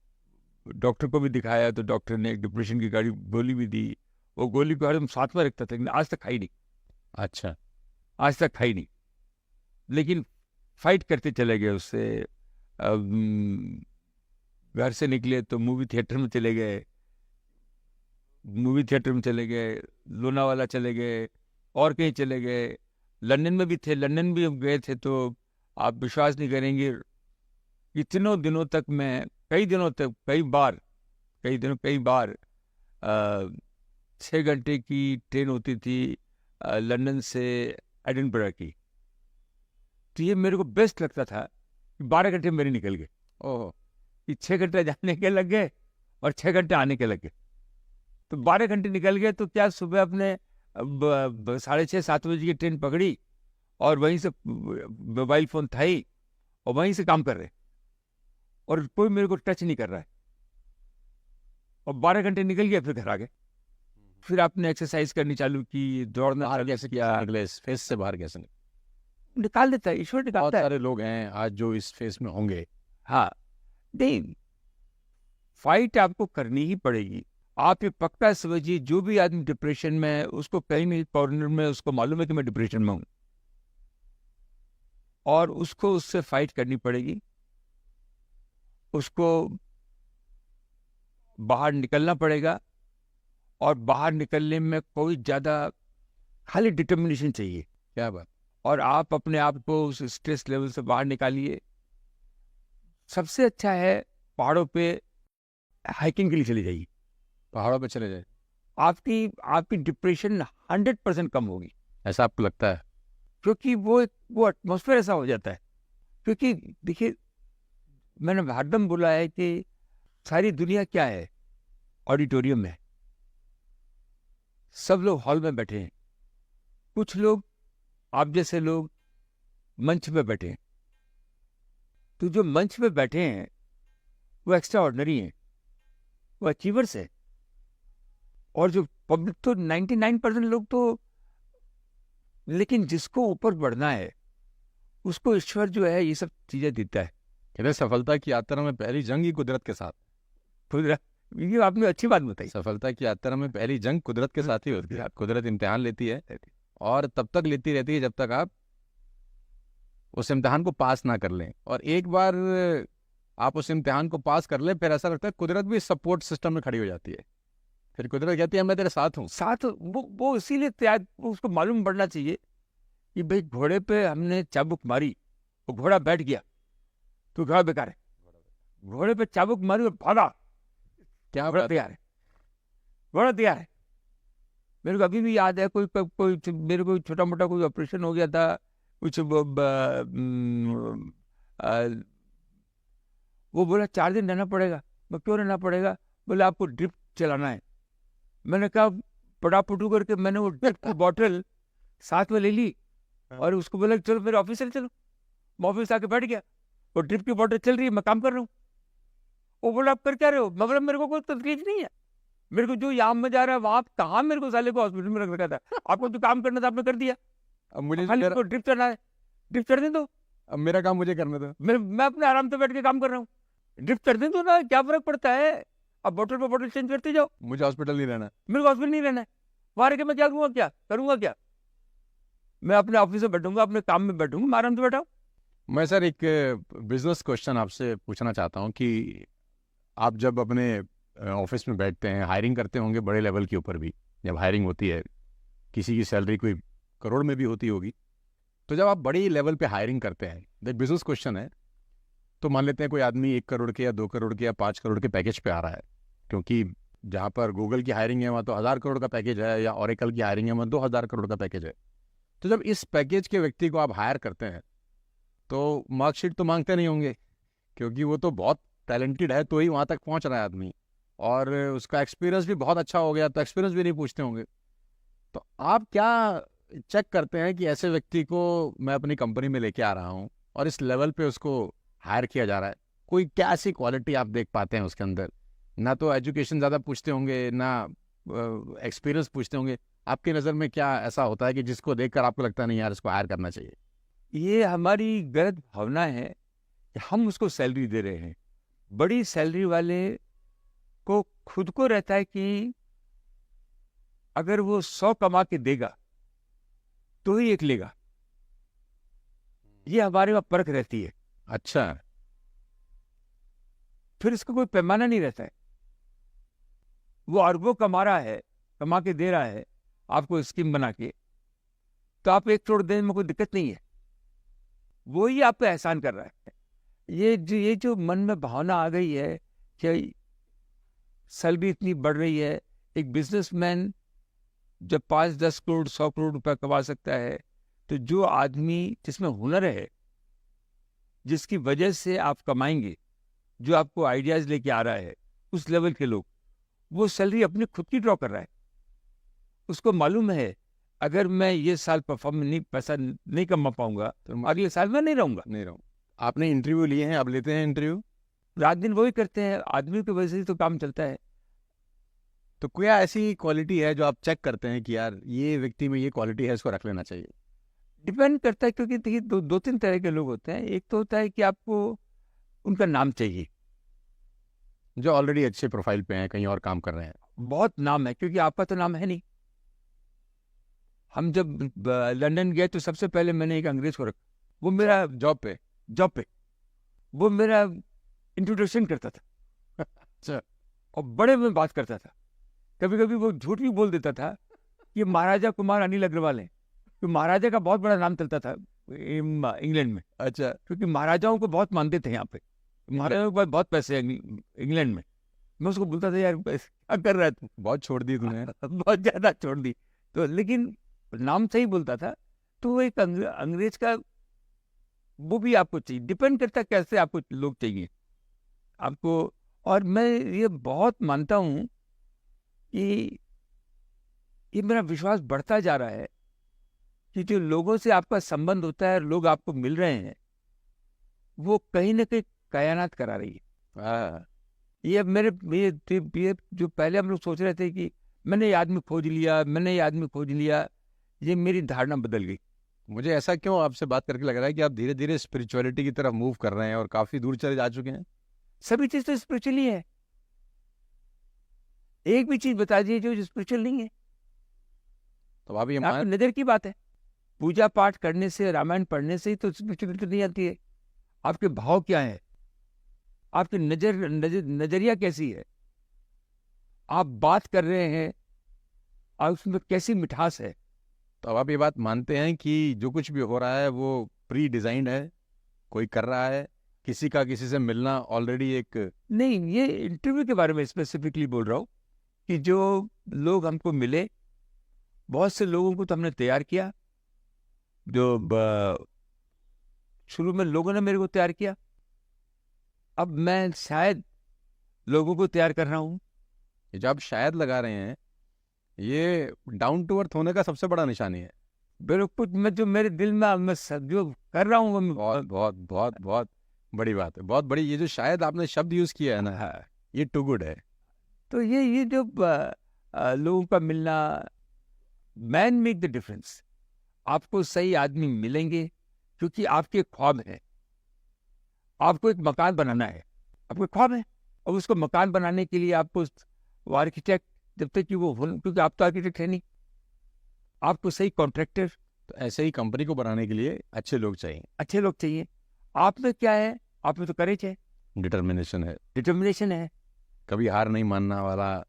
डॉक्टर को भी दिखाया तो डॉक्टर ने एक डिप्रेशन की गोली भी दी। वो गोली को हरदम साथ में रखता था, लेकिन आज तक खाई नहीं। अच्छा। आज तक खाई नहीं, लेकिन फाइट करते चले गए उससे। घर से निकले तो मूवी थिएटर में चले गए, लोनावाला चले गए, और कहीं चले गए। लंदन में भी थे, लंदन भी गए थे तो आप विश्वास नहीं करेंगे, इतनों दिनों तक मैं कई बार 6 घंटे की ट्रेन होती थी लंदन से एडिनबरा की, तो ये मेरे को बेस्ट लगता था कि 12 घंटे मेरे निकल गए। ओह, कि 6 घंटे जाने के लग गए और 6 घंटे आने के लग गए, तो 12 घंटे निकल गए। तो क्या, सुबह अपने 6:30-7 बजे की ट्रेन पकड़ी और वहीं से मोबाइल फोन था ही, और वहीं से काम कर रहे, और कोई मेरे को टच नहीं कर रहा है। और 12 घंटे निकल गए, फिर घर आ गए। फिर आपने एक्सरसाइज करनी चालू की, दौड़ना कैसे किया? इस फेस से बाहर कैसे निकाल देता है, ईश्वर निकालता है। बहुत सारे लोग हैं आज जो इस फेस में होंगे। हाँ, नहीं, फाइट आपको करनी ही पड़ेगी। आप ये पक्का समझिए, जो भी आदमी डिप्रेशन में है उसको कहीं नहीं कॉर्नर में उसको मालूम है कि मैं डिप्रेशन में हूं, और उसको उससे फाइट करनी पड़ेगी, उसको बाहर निकलना पड़ेगा। और बाहर निकलने में कोई ज़्यादा खाली डिटर्मिनेशन चाहिए। क्या बात। और आप अपने आप को उस स्ट्रेस लेवल से बाहर निकालिए। सबसे अच्छा है पहाड़ों पे हाइकिंग के लिए चली जाइए, पहाड़ों पे चले जाए, आपकी आपकी डिप्रेशन 100% कम होगी। ऐसा आपको लगता है? क्योंकि वो एटमॉस्फेयर ऐसा हो जाता है। क्योंकि देखिए, मैंने हरदम बोला है कि सारी दुनिया क्या है, ऑडिटोरियम में, सब लोग हॉल में बैठे हैं, कुछ लोग आप जैसे लोग मंच पे बैठे हैं। तो जो मंच पे बैठे हैं वो एक्स्ट्रा ऑर्डिनरी हैं, वो अचीवर्स है। और जो पब्लिक तो 99% लोग तो, लेकिन जिसको ऊपर बढ़ना है उसको ईश्वर जो है ये सब चीजें देता है। कहते हैं सफलता की यात्रा में पहली जंग ही कुदरत के साथ। ये आपने अच्छी बात बताई। सफलता की यात्रा में पहली जंग कुदरत के साथ ही होती है। कुदरत इम्तिहान लेती है और तब तक लेती रहती है जब तक आप उस इम्तिहान को पास ना कर लें। और एक बार आप उस इम्तिहान को पास कर लें, फिर ऐसा लगता है कुदरत भी सपोर्ट सिस्टम में खड़ी हो जाती है। फिर कुदरत कहती है मैं तेरे साथ हूँ। साथ वो इसीलिए तैयार, उसको मालूम पड़ना चाहिए कि भाई घोड़े पे हमने चाबुक मारी, वो घोड़ा बैठ गया तो घोड़ा बेकार है। घोड़े पे चाबुक मारी और भागा, क्या घोड़ा बात। तैयार है, घोड़ा तैयार है। मेरे को अभी भी याद है, कोई मेरे को छोटा मोटा कोई ऑपरेशन हो गया था, कुछ वो बोला 4 दिन रहना पड़ेगा। मैं क्यों रहना पड़ेगा? बोले आपको ड्रिप चलाना है। मैंने कहा पटापटू करके मैंने वो ड्रिप की बॉटल साथ में ले ली और उसको बोला चलो मेरे ऑफिस से चलो। मैं ऑफिस आके बैठ गया, वो ड्रिप की बॉटल चल रही है, मैं काम कर रहा हूँ। वो बोला आप कर क्या रहे हो? मैं बोला मेरे को कोई तकलीफ नहीं है, मेरे को जो यहाँ में जा रहा है वहां कहाँ मेरे को साले को हॉस्पिटल में रख रखा था। आपको तो काम करना था, आपने कर दिया। अब मुझे खाली ड्रिप चढ़ना है, ड्रिप चढ़ने दो। अब मेरा काम मुझे करने दो। मैं अपने आराम से बैठ के काम कर रहा हूँ, ड्रिप चढ़ने दो ना, क्या फर्क पड़ता है? अब बोतल पे बोतल चेंज करते जाओ। मुझे हॉस्पिटल नहीं रहना। मेरे को हॉस्पिटल नहीं रहना है। वहां रह के मैं क्या करूंगा, क्या करूंगा? क्या मैं अपने ऑफिस में बैठूंगा, अपने काम में बैठूंगा, मैं आराम से बैठा हूँ। मैं सर एक बिजनेस क्वेश्चन आपसे पूछना चाहता हूँ कि आप जब अपने ऑफिस में बैठते हैं, हायरिंग करते होंगे बड़े लेवल के ऊपर भी, जब हायरिंग होती है किसी की सैलरी कोई करोड़ में भी होती होगी, तो जब आप बड़ी लेवल पे हायरिंग करते हैं, एक बिजनेस क्वेश्चन है, तो मान लेते हैं कोई आदमी 1 करोड़ के या 2 करोड़ के या 5 करोड़ के पैकेज पे आ रहा है, क्योंकि जहाँ पर गूगल की हायरिंग है वहाँ तो 1000 करोड़ का पैकेज है, या ओरेकल की हायरिंग है वहाँ 2000 करोड़ का पैकेज है। तो जब इस पैकेज के व्यक्ति को आप हायर करते हैं तो मार्कशीट तो मांगते नहीं होंगे, क्योंकि वो तो बहुत टैलेंटेड है तो ही वहाँ तक पहुँच रहा है आदमी, और उसका एक्सपीरियंस भी बहुत अच्छा हो गया तो एक्सपीरियंस भी नहीं पूछते होंगे। तो आप क्या चेक करते हैं कि ऐसे व्यक्ति को मैं अपनी कंपनी में लेके आ रहा हूँ और इस लेवल पे उसको हायर किया जा रहा है, कोई क्या ऐसी क्वालिटी आप देख पाते हैं उसके अंदर? ना तो एजुकेशन ज़्यादा पूछते होंगे, ना एक्सपीरियंस पूछते होंगे, आपकी नज़र में क्या ऐसा होता है कि जिसको देखकर आपको लगता नहीं यार इसको हायर करना चाहिए? ये हमारी गलत भावना है कि हम उसको सैलरी दे रहे हैं। बड़ी सैलरी वाले को खुद को रहता है कि अगर वो 100 कमा के देगा तो ही 1 लेगा, ये हमारे वहां परख रहती है। अच्छा। फिर इसका कोई पैमाना नहीं रहता है। वो अरबों कमा रहा है, कमा के दे रहा है आपको स्कीम बना के, तो आप 1 करोड़ देने में कोई दिक्कत नहीं है, वो ही आप पे एहसान कर रहा है। ये जो मन में भावना आ गई है कि सैलरी इतनी बढ़ रही है, एक बिजनेसमैन जब 5-10 करोड़ 100 करोड़ रुपया कमा सकता है, तो जो आदमी जिसमें हुनर है, जिसकी वजह से आप कमाएंगे, जो आपको आइडियाज लेके आ रहा है, उस लेवल के लोग, वो सैलरी अपनी खुद की ड्रॉ कर रहा है। उसको मालूम है अगर मैं ये साल पैसा नहीं कमा पाऊंगा तो अगले साल मैं नहीं रहूंगा। आपने इंटरव्यू लिए हैं, अब लेते हैं इंटरव्यू? रात दिन वही करते हैं, आदमी की वजह से तो काम चलता है। तो क्या ऐसी क्वालिटी है जो आप चेक करते हैं कि यार ये व्यक्ति में ये क्वालिटी है, इसको रख लेना चाहिए? डिपेंड करता है, क्योंकि देखिए 2-3 तरह के लोग होते हैं। एक तो होता है कि आपको उनका नाम चाहिए, जो ऑलरेडी अच्छे प्रोफाइल पे हैं, कहीं और काम कर रहे हैं। बहुत नाम है, क्योंकि आपका तो नाम है नहीं। हम जब लंदन गए तो सबसे पहले मैंने एक अंग्रेज को रखा, वो मेरा जॉब पे? वो मेरा इंट्रोडक्शन करता था। अच्छा। और बड़े में बात करता था। कभी कभी वो झूठ भी बोल देता था कि महाराजा कुमार अनिल अग्रवाल हैं, तो महाराजा का बहुत बड़ा नाम चलता था इंग्लैंड में, अच्छा। क्योंकि महाराजाओं को बहुत मानते थे यहाँ पे। महाराजाओं के पास बहुत पैसे हैं इंग्लैंड में। मैं उसको बोलता था, यार क्या कर रहा है तू, बहुत छोड़ दी तूने। बहुत ज्यादा छोड़ दी। तो लेकिन नाम सही बोलता था। तो वो एक अंग्रेज का, वो भी आपको चाहिए, डिपेंड करता है कैसे आपको लोग चाहिए आपको। और मैं ये बहुत मानता हूँ कि ये मेरा विश्वास बढ़ता जा रहा है कि जो लोगों से आपका संबंध होता है, लोग आपको मिल रहे हैं, वो कहीं ना कहीं कायनात करा रही है। हाँ। ये अब ये जो पहले हम लोग सोच रहे थे कि मैंने ये आदमी खोज लिया, ये मेरी धारणा बदल गई। मुझे ऐसा क्यों आपसे बात करके लग रहा है कि आप धीरे धीरे स्पिरिचुअलिटी की तरफ मूव कर रहे हैं और काफी दूर चले जा चुके हैं। सभी चीज तो स्पिरिचुअल ही है। एक भी चीज बता दीजिए जो स्पिरिचुअल नहीं है। तो आप ये आपकी नजर की बात है। पूजा पाठ करने से, रामायण पढ़ने से ही तो स्पिरिचुअलिटी नहीं आती है। आपके भाव क्या है, आपकी नजरिया कैसी है, आप बात कर रहे हैं और उसमें कैसी मिठास है। तो अब आप ये बात मानते हैं कि जो कुछ भी हो रहा है वो प्री डिजाइंड है, कोई कर रहा है, किसी का किसी से मिलना ऑलरेडी एक। नहीं, ये इंटरव्यू के बारे में स्पेसिफिकली बोल रहा हूँ कि जो लोग हमको मिले, बहुत से लोगों को तो हमने तैयार किया। जो शुरू में लोगों ने मेरे को तैयार किया, अब मैं शायद लोगों को तैयार कर रहा हूँ। ये जो आप शायद लगा रहे हैं, ये डाउन टू अर्थ होने का सबसे बड़ा निशानी है। बिल्कुल, मैं जो मेरे दिल में मैं जो कर रहा हूँ वो बहुत बहुत बहुत बहुत बड़ी बात है, बहुत बड़ी। ये जो शायद आपने शब्द यूज किया है ना, हाँ। ये टू गुड है। तो ये जो लोगों का मिलना, मैन मेक द डिफरेंस। आपको सही आदमी मिलेंगे क्योंकि आपके ख्वाब है। आपको एक मकान बनाना है, आपके ख्वाब है, और उसको मकान बनाने के लिए आपको वो आर्किटेक्ट, जब तक कि वो हो, क्योंकि आप तो आर्किटेक्ट है नहीं, आपको सही कॉन्ट्रैक्टर, तो ऐसे ही कंपनी को बनाने के लिए अच्छे लोग चाहिए, अच्छे लोग चाहिए। आप में क्या है? आप में तो करेज है, डिटर्मिनेशन है, डिटर्मिनेशन है। कभी हार नहीं मानना वाला।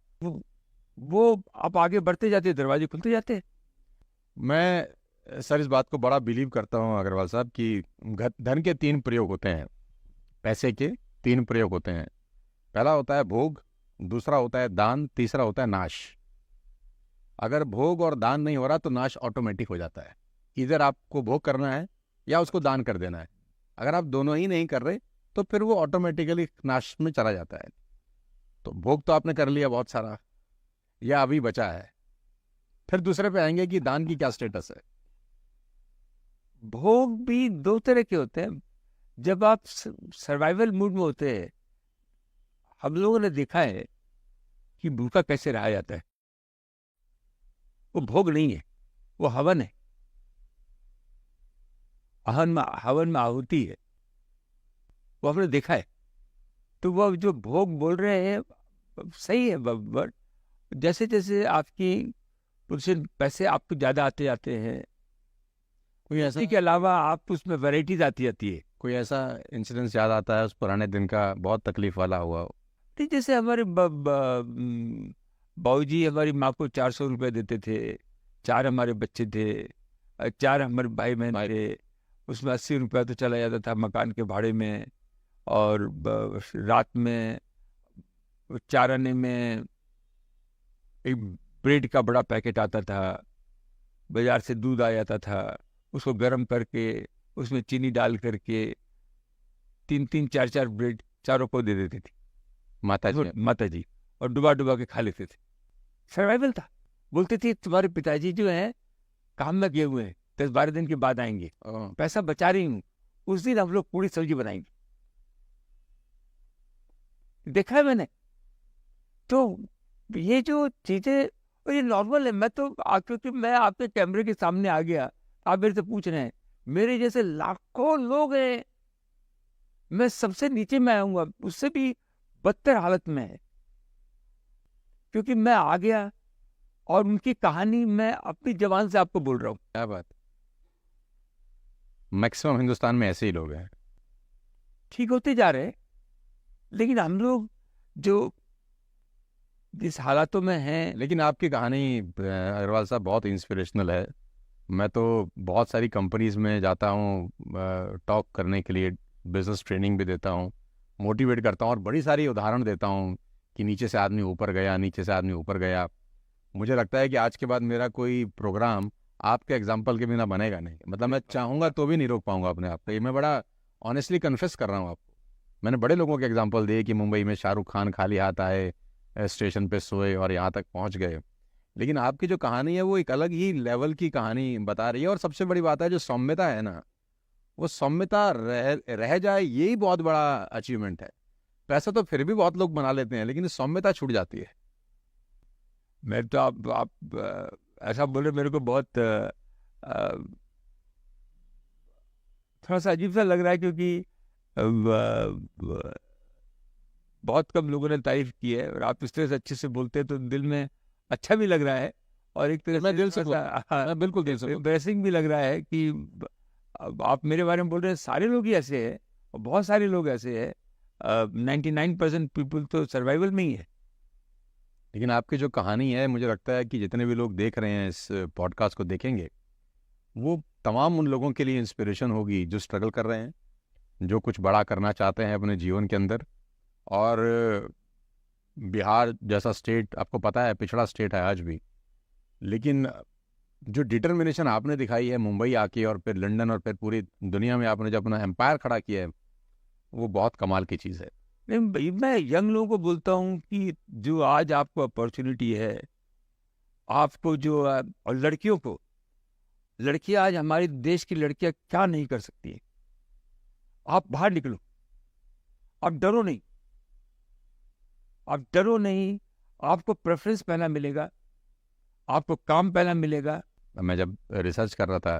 वो आप आगे बढ़ते जाते, दरवाजे खुलते जाते हैं। मैं सर इस बात को बड़ा बिलीव करता हूँ अग्रवाल साहब कि धन के 3 प्रयोग होते हैं, पैसे के 3 प्रयोग होते हैं। पहला होता है भोग, दूसरा होता है दान, तीसरा होता है नाश। अगर भोग और दान नहीं हो रहा तो नाश ऑटोमेटिक हो जाता है। इधर आपको भोग करना है या उसको दान कर देना है। अगर आप दोनों ही नहीं कर रहे तो फिर वो ऑटोमेटिकली नाश में चला जाता है। तो भोग तो आपने कर लिया बहुत सारा, या अभी बचा है। फिर दूसरे पे आएंगे कि दान की क्या स्टेटस है। भोग भी 2 तरह के होते हैं। जब आप सर्वाइवल मूड में होते हैं, हम लोगों ने देखा है कि भूखा कैसे रहा जाता है। वो भोग नहीं है, वो हवन है। हवन में आहुति है, वो हमने देखा है। तो वो जो भोग बोल रहे हैं सही है, बट जैसे जैसे आपकी पैसे आपको ज्यादा आते जाते हैं, कोई ऐसा इसी के अलावा आप उसमें वैरायटीज आती जाती है। कोई ऐसा इंसिडेंस याद आता है उस पुराने दिन का, बहुत तकलीफ वाला हुआ हो? तो जैसे हमारे बाबूजी हमारी माँ को 400 रुपये देते थे, 4 हमारे बच्चे थे, 4 हमारे भाई बहन थे, उसमें 80 रुपया तो चला जाता था मकान के भाड़े में। और रात में 4 आने में एक ब्रेड का बड़ा पैकेट आता था, बाजार से दूध आ जाता था, उसको गर्म करके उसमें चीनी डाल करके 3-3 4-4 ब्रेड चारों को दे देती थी माता जी, और डुबा डुबा के खा लेते थे। सर्वाइवल था। बोलते थे तुम्हारे पिताजी जो हैं काम में गए हुए हैं, 10-12 दिन के बाद आएंगे, पैसा बचा रही हूँ, उस दिन हम लोग पूरी सब्जी बनाएंगे। देखा है मैंने। तो ये जो चीजें, और ये नॉर्मल है। मैं तो क्योंकि मैं आपके कैमरे के सामने आ गया, आप मेरे से पूछ रहे हैं, मेरे जैसे लाखों लोग हैं, मैं सबसे नीचे में आऊंगा, उससे भी बदतर हालत में है। क्योंकि मैं आ गया और उनकी कहानी मैं अपनी जबान से आपको बोल रहा हूँ। क्या बात। मैक्सिमम हिंदुस्तान में ऐसे ही लोग हैं। ठीक होते जा रहे हैं, लेकिन हम लोग जो जिस हालातों में हैं। लेकिन आपकी कहानी अग्रवाल साहब बहुत इंस्पिरेशनल है। मैं तो बहुत सारी कंपनीज में जाता हूँ टॉक करने के लिए, बिजनेस ट्रेनिंग भी देता हूँ, मोटिवेट करता हूँ और बड़ी सारी उदाहरण देता हूँ कि नीचे से आदमी ऊपर गया, नीचे से आदमी ऊपर गया। मुझे लगता है कि आज के बाद मेरा कोई प्रोग्राम आपके एग्जाम्पल के बिना बनेगा नहीं। मतलब मैं चाहूँगा तो भी नहीं रोक पाऊंगा अपने आप को। ये मैं बड़ा ऑनेस्टली कन्फेस कर रहा हूँ आपको। मैंने बड़े लोगों के एग्जाम्पल दिए कि मुंबई में शाहरुख खान खाली हाथ आए, स्टेशन पे सोए और यहाँ तक पहुँच गए। लेकिन आपकी जो कहानी है वो एक अलग ही लेवल की कहानी बता रही है। और सबसे बड़ी बात है जो सौम्यता है ना, वो सौम्यता रह जाए, यही बहुत बड़ा अचीवमेंट है। पैसा तो फिर भी बहुत लोग बना लेते हैं, लेकिन सौम्यता छूट जाती है। मैं तो आप ऐसा बोले मेरे को बहुत थोड़ा सा अजीब सा लग रहा है, क्योंकि बहुत कम लोगों ने तारीफ की है और आप इस तरह से अच्छे से बोलते हैं तो दिल में अच्छा भी लग रहा है और एक तरह मैं दिल से मैं बिल्कुल दिल से एम्बैरेसिंग भी लग रहा है कि अब आप मेरे बारे में बोल रहे हैं। सारे लोग ही ऐसे हैं और बहुत सारे लोग ऐसे हैं। 99% पीपल तो सर्वाइवल में ही है। लेकिन आपकी जो कहानी है, मुझे लगता है कि जितने भी लोग देख रहे हैं इस पॉडकास्ट को देखेंगे, वो तमाम उन लोगों के लिए इंस्पिरेशन होगी जो स्ट्रगल कर रहे हैं, जो कुछ बड़ा करना चाहते हैं अपने जीवन के अंदर। और बिहार जैसा स्टेट, आपको पता है पिछड़ा स्टेट है आज भी, लेकिन जो डिटर्मिनेशन आपने दिखाई है मुंबई आके और फिर लंदन और फिर पूरी दुनिया में आपने जो अपना एम्पायर खड़ा किया है, वो बहुत कमाल की चीज़ है। नहीं भाई, मैं यंग लोगों को बोलता हूँ कि जो आज आपको अपॉर्चुनिटी है, आपको जो और लड़कियों को, लड़कियां आज हमारे देश की लड़कियां क्या नहीं कर सकती है। आप बाहर निकलो, आप डरो नहीं, आप डरो नहीं। आपको प्रेफरेंस पहला मिलेगा, आपको काम पहला मिलेगा। मैं जब रिसर्च कर रहा था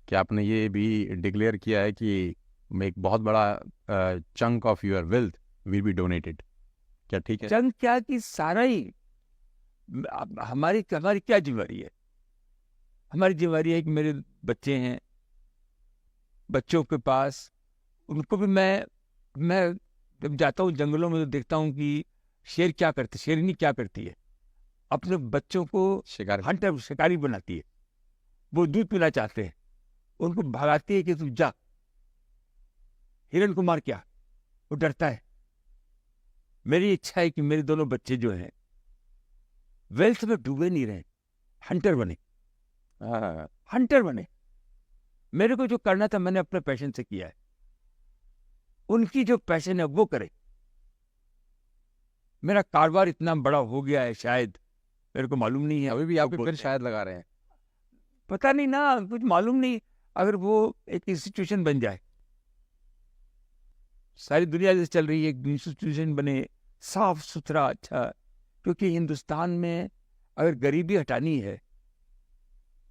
कि आपने ये भी डिक्लेयर किया है कि एक बहुत बड़ा chunk of your wealth will be donated, क्या ठीक है? चंद क्या कि सारा ही हमारी हमारी क्या जिम्मेवारी है? हमारी जिम्मेवारी है कि मेरे बच्चे हैं, बच्चों के पास उनको भी मैं जब जाता हूँ जंगलों में तो देखता हूँ कि शेर क्या करते, शेरनी क्या करती है, अपने बच्चों को शिकार हंटर शिकारी बनाती है। वो दूध पीना चाहते हैं, उनको भगाती है कि तू जा, हिरण को मार, क्या वो डरता है। मेरी इच्छा है कि मेरे दोनों बच्चे जो हैं वेल्थ में डूबे नहीं रहे, हंटर बने, हंटर बने। मेरे को जो करना था मैंने अपने पैशन से किया है, उनकी जो पैशन है वो करे। मेरा कारोबार इतना बड़ा हो गया है, शायद मेरे को मालूम नहीं है। अभी भी आप वो फिर शायद लगा रहे हैं, पता नहीं ना, कुछ मालूम नहीं। अगर वो एक इंस्टीट्यूशन बन जाए, सारी दुनिया जैसे चल रही है, एक इंस्टीट्यूशन बने साफ सुथरा अच्छा। क्योंकि हिंदुस्तान में अगर गरीबी हटानी है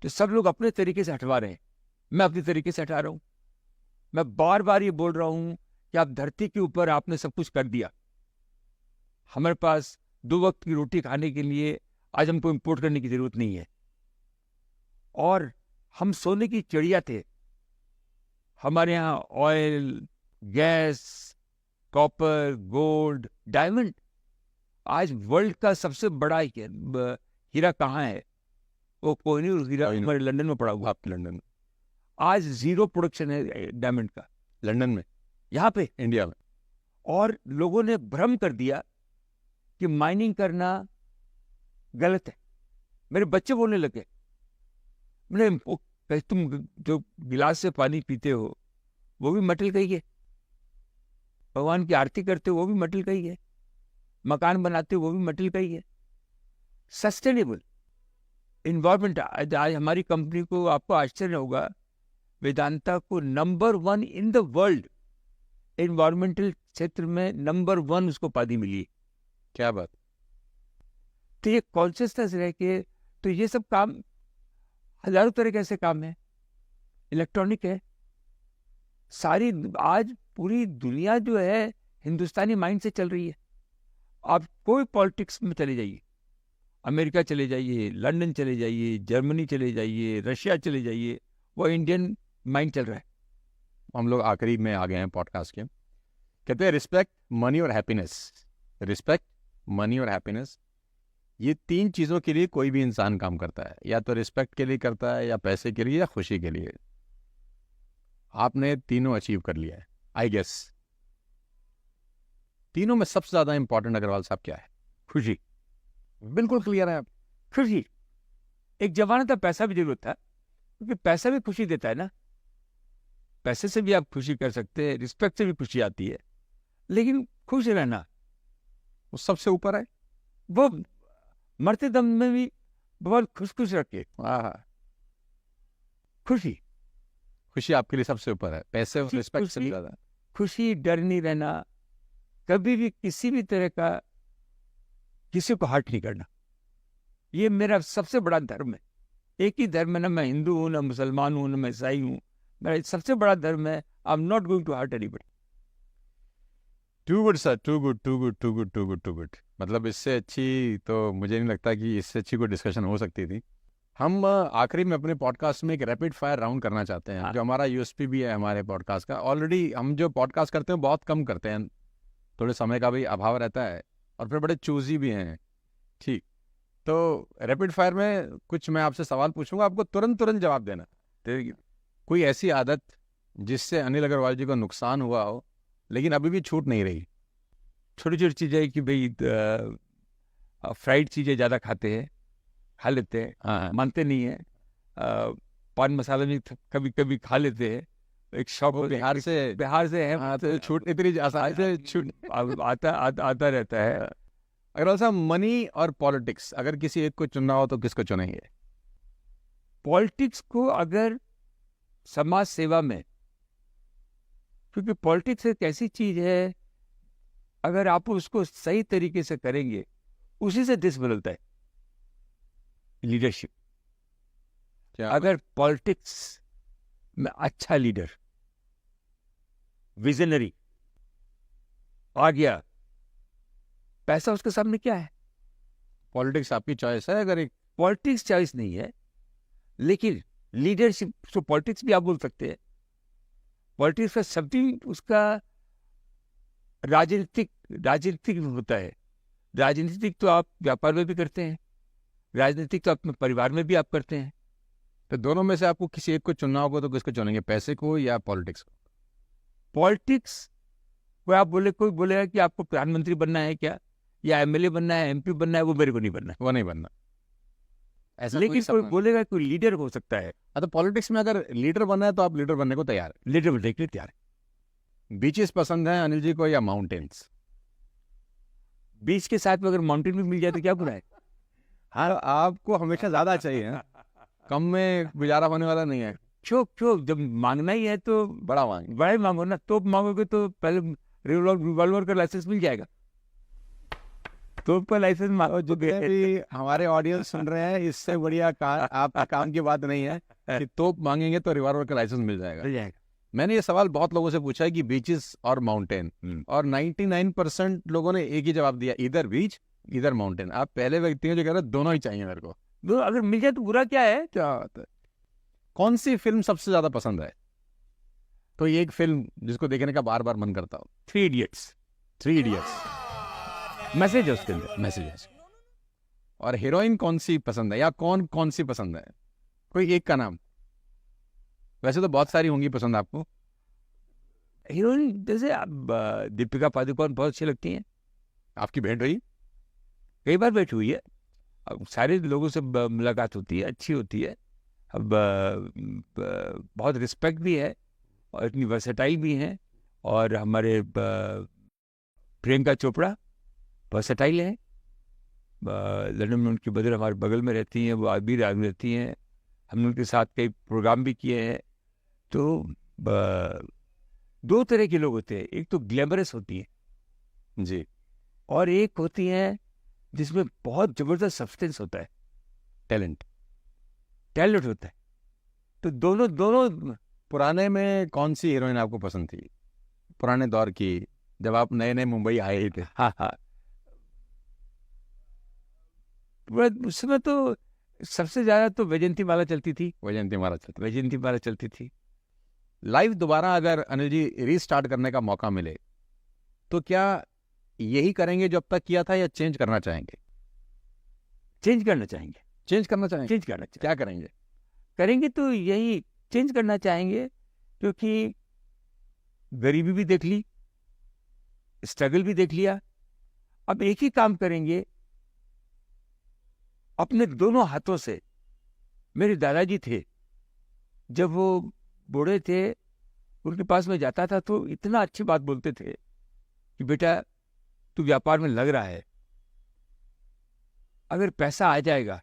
तो सब लोग अपने तरीके से हटवा रहे हैं, मैं अपने तरीके से हटा रहा हूं। मैं बार बार ये बोल रहा हूं कि आप धरती के ऊपर आपने सब कुछ कर दिया। हमारे पास 2 वक्त की रोटी खाने के लिए आज हमको इंपोर्ट करने की जरूरत नहीं है। और हम सोने की चिड़िया थे। हमारे यहाँ oil, gas, copper, gold, diamond. आज वर्ल्ड का सबसे बड़ा हीरा कहाँ है? वो कोहिनूर हीरा हमारे लंदन में पड़ा हुआ। आप लंदन में आज 0 प्रोडक्शन है डायमंड का, लंदन में, यहाँ पे इंडिया में। और लोगों ने भ्रम कर दिया कि माइनिंग करना गलत है। मेरे बच्चे बोलने लगे, मैंने तुम जो गिलास से पानी पीते हो वो भी मटेरियल का ही है, भगवान की आरती करते हो वो भी मटेरियल का ही है, मकान बनाते हो वो भी मटेरियल का ही है। Sustainable environment. आज हमारी कंपनी को, आपको आश्चर्य होगा, वेदांता को number 1 in the world environmental क्षेत्र में नंबर 1 उसको उपाधि मिली। क्या बात। तो ये कॉन्शियसनेस रह के, तो ये सब काम हजारों तरह के ऐसे काम है, इलेक्ट्रॉनिक है सारी। आज पूरी दुनिया जो है हिंदुस्तानी माइंड से चल रही है। आप कोई पॉलिटिक्स में चले जाइए, अमेरिका चले जाइए, लंदन चले जाइए, जर्मनी चले जाइए, रशिया चले जाइए, वो इंडियन माइंड चल रहा है। हम लोग आखिरी में आ गए हैं पॉडकास्ट के। कहते हैं रिस्पेक्ट, मनी और हैप्पीनेस। रिस्पेक्ट, मनी और हैप्पीनेस, ये 3 चीज़ों के लिए कोई भी इंसान काम करता है। या तो रिस्पेक्ट के लिए करता है, या पैसे के लिए, या खुशी के लिए। आपने तीनों अचीव कर लिया है आई गेस। तीनों में सबसे ज़्यादा इंपॉर्टेंट अग्रवाल साहब क्या है? खुशी। बिल्कुल क्लियर है आप। खुशी। एक जमाना था पैसा भी जरूरत था, क्योंकि पैसा भी खुशी देता है ना। पैसे से भी आप खुशी कर सकते हैं, रिस्पेक्ट से भी खुशी आती है, लेकिन खुश रहना वो सबसे ऊपर है। वो मरते दम में भी बहुत खुश खुश रखे। हाँ, खुशी। खुशी आपके लिए सबसे ऊपर है, पैसे और खुशी- रिस्पेक्ट से भी खुशी- ज़्यादा। खुशी, डर नहीं रहना, कभी भी किसी भी तरह का किसी को हर्ट नहीं करना, ये मेरा सबसे बड़ा धर्म है। एक ही धर्म है ना, मैं हिंदू हूं, ना मुसलमान हूं, ना मैं ईसाई हूं। मेरा सबसे बड़ा धर्म है, I am not going to hurt anybody. Too good sir, too good, too good, too good, too good, too good. मतलब इससे अच्छी तो मुझे नहीं लगता कि इससे अच्छी कोई डिस्कशन हो सकती थी। हम आखिरी में अपने पॉडकास्ट में एक रैपिड फायर राउंड करना चाहते हैं, हाँ। जो हमारा यूएसपी भी है हमारे पॉडकास्ट का। ऑलरेडी हम जो पॉडकास्ट करते हैं बहुत कम करते हैं, थोड़े समय का भी अभाव रहता है, और फिर बड़े चूजी भी हैं। ठीक, तो रैपिड फायर में कुछ मैं आपसे सवाल पूछूंगा, आपको तुरंत तुरंत जवाब देना। तो कोई ऐसी आदत जिससे अनिल अग्रवाल जी को नुकसान हुआ हो, लेकिन अभी भी छूट नहीं रही? छोटी छोटी चीजें कि भाई फ्राइड चीजें ज़्यादा खाते हैं, खा लेते हैं, हाँ, मानते नहीं है। पान मसाला भी कभी कभी खा लेते हैं। एक शौक वो बिहार से बिहार से है। हाँ, तो छूट इतनी आसानी से छूट। आता रहता है। अग्रवाल साहब, मनी और पॉलिटिक्स, अगर किसी एक को चुनना हो तो किसको चुनेंगे? पॉलिटिक्स को अगर समाज सेवा में, क्योंकि पॉलिटिक्स एक ऐसी चीज है, अगर आप उसको सही तरीके से करेंगे, उसी से देश बदलता है। लीडरशिप, क्या अगर पॉलिटिक्स में अच्छा लीडर, विजनरी आ गया, पैसा उसके सामने क्या है? पॉलिटिक्स आपकी चॉइस है? अगर एक पॉलिटिक्स चॉइस नहीं है, लेकिन लीडरशिप, तो पॉलिटिक्स भी आप बोल सकते हैं। पॉलिटिक्स का शब्द ही उसका राजनीतिक होता है। राजनीतिक तो आप व्यापार में भी करते हैं, राजनीतिक तो अपने परिवार में भी आप करते हैं। तो दोनों में से आपको किसी एक को चुनना होगा तो किसको चुनेंगे, पैसे को या पॉलिटिक्स को? पॉलिटिक्स को आप बोले, कोई बोलेगा कि आपको प्रधानमंत्री बनना है क्या, या एमएलए बनना है, एमपी बनना है, वो मेरे को नहीं बनना। वो नहीं बनना, ऐसा लेकिन कोई सपना? बोलेगा कोई लीडर हो सकता है, हाँ, तो पॉलिटिक्स में अगर लीडर बनना है तो आप लीडर बनने को तैयार लीडर बनने के लिए तैयार है। है। बीचेस पसंद है अनिल जी को या माउंटेन्स? बीच के साथ में अगर माउंटेन भी मिल जाए तो क्या बुरा है? हाँ, आपको हमेशा ज्यादा चाहिए, हाँ? कम में गुजारा होने वाला नहीं है। चोक जब मांगना ही है तो बड़ा मांग। बड़ा ही मांगो ना। तोप मांगोगे तो पहले रिवॉल्वर का लाइसेंस मिल जाएगा। तोप का लाइसेंस मांगो जो जितने भी हमारे ऑडियंस सुन रहे हैं, इससे बढ़िया आपके काम की बात नहीं है कि तोप मांगेंगे तो रिवॉल्वर का लाइसेंस मिल जाएगा। मिल जाएगा। मैंने ये सवाल बहुत लोगों से पूछा है कि बीचेस और माउंटेन, और 99% लोगों ने एक ही जवाब दिया, इधर बीच इधर माउंटेन। आप पहले व्यक्ति हैं जो कह रहे हैं दोनों ही चाहिए मेरे को। तो अगर मिल जाए तो बुरा क्या है? क्या बात है। कौन सी फिल्म सबसे ज्यादा पसंद है? कोई एक फिल्म जिसको देखने का बार बार मन करता हो? 3 इडियट्स। 3 इडियट्स, मैसेज है उसके अंदर। मैसेजेस। और हीरोइन कौन सी पसंद है, या कौन सी पसंद है? कोई एक का नाम। वैसे तो बहुत सारी होंगी पसंद आपको। हीरोइन जैसे अब दीपिका पादुकोण बहुत अच्छी लगती हैं। आपकी भेंट हुई? कई बार बैठी हुई है। अब सारे लोगों से मुलाकात होती है, अच्छी होती है। अब बहुत रिस्पेक्ट भी है, और इतनी वर्सेटाइल भी हैं। और हमारे प्रियंका चोपड़ा वर्सेटाइल है। लंदन में उनकी बदर हमारे बगल में रहती हैं, वो आदमी रहती हैं। हमने उनके साथ कई प्रोग्राम भी किए हैं। तो 2 तरह के लोग होते हैं, एक तो ग्लैमरस होती है जी, और एक होती हैं जिसमें बहुत जबरदस्त सब्सटेंस होता है, टैलेंट टैलेंट होता है। तो दोनों पुराने में कौन सी हीरोइन आपको पसंद थी, पुराने दौर की, जब आप नए नए मुंबई आए ही थे? हाँ, उस समय तो सबसे ज्यादा तो वैजयंती माला चलती थी, वैजयंती महाराज चलते। वैजयंती माला चलती थी। लाइफ दोबारा अगर अनिल जी रीस्टार्ट करने का मौका मिले तो क्या यही करेंगे जो अब तक किया था, या चेंज करना चाहेंगे? चेंज करना चाहेंगे, चेंज करना चाहेंगे। चेंज करना क्या करेंगे? करेंगे तो यही चेंज करना चाहेंगे, क्योंकि गरीबी भी देख ली, स्ट्रगल भी देख लिया। अब एक ही काम करेंगे, अपने दोनों हाथों से। मेरे दादाजी थे, जब वो बूढ़े थे, उनके पास में जाता था तो इतना अच्छी बात बोलते थे कि बेटा तू व्यापार में लग रहा है, अगर पैसा आ जाएगा